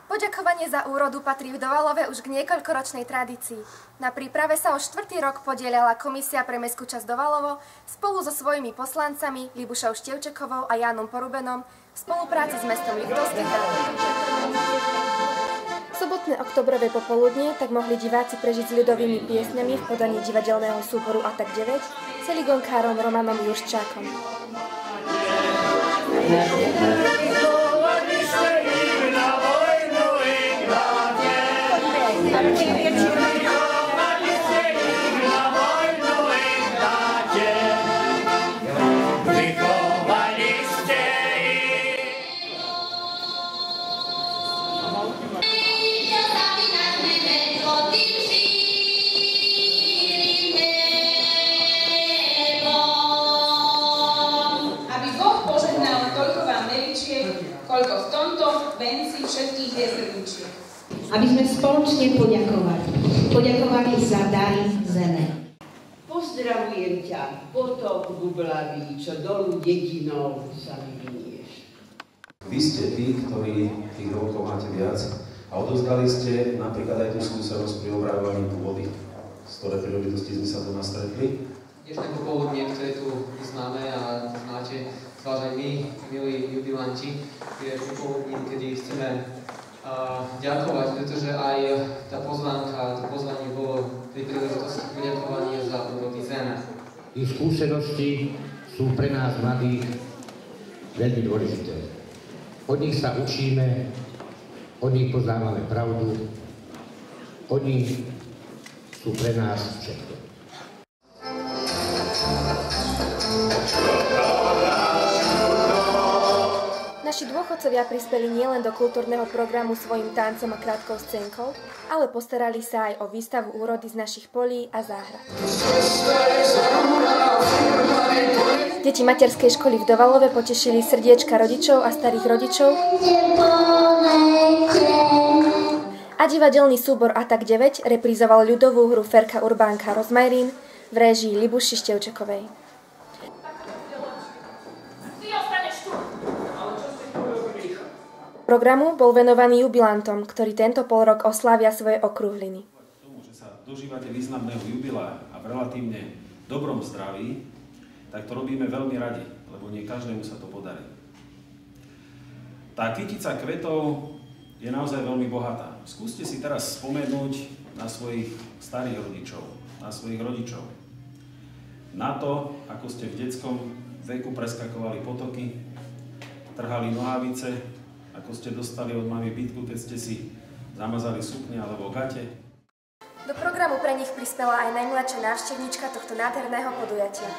Poďakovanie za úrodu patrí v Dovalove už k niekoľkoročnej tradícii. Na príprave sa už 4. rok podieľala Komisia pre mestskú časť Dovalovo spolu so svojimi poslancami Libušou Štievčekovou a Jánom Porubenom v spolupráci s mestom Liptovský Hrad. Sobotné oktobrové popoludnie tak mohli diváci prežiť s ľudovými piesňami v podaní divadelného súboru Atak 9 s eligonkárom Romanom Juščákom. Koľko v tomto venci všetkých jezerničiek. Aby sme spoločne poďakovali za dary zeme. Pozdravujem ťa, potok bublavý, čo dolu dedinou sa vyvinieš. Vy ste tí, ktorí tých rokov máte viac a odovzdali ste napríklad aj tú skúsenosť pri obrávaní pôdy, z ktorej príležitosti sme sa tu nastretli. Dnešné popoludnie, ktoré tu známe a znáte, zvlášť aj my, milí jubilanti, je popoludní, kedy chceme ďakovať, pretože aj to pozvanie bolo pri príležitosti poďakovania za úrody zeme. Ich skúsenosti sú pre nás mladých veľmi dôležité. Od nich sa učíme, od nich poznávame pravdu, oni sú pre nás všetko. Naši dôchodcovia prispeli nielen do kultúrneho programu svojim tancom a krátkou scénkou, ale postarali sa aj o výstavu úrody z našich polí a záhrad. Deti materskej školy v Dovalove potešili srdiečka rodičov a starých rodičov a divadelný súbor Atak 9 reprizoval ľudovú hru Ferka Urbánka Rozmarín v réžii Libuši Štievčekovej. Programu bol venovaný jubilantom, ktorí tento polrok oslávia svoje okrúhliny. K tomu, že sa dožívate významného jubilea a v relatívne dobrom zdraví, tak to robíme veľmi radi, lebo nie každému sa to podarí. Tá kytica kvetov je naozaj veľmi bohatá. Skúste si teraz spomenúť na svojich starých rodičov, na svojich rodičov. Na to, ako ste v detskom veku preskakovali potoky, trhali nohavice, ako ste dostali od mamy bitku, keď ste si zamazali sukne alebo gate. Do programu pre nich prispela aj najmladšia návštevníčka tohto nádherného podujatia.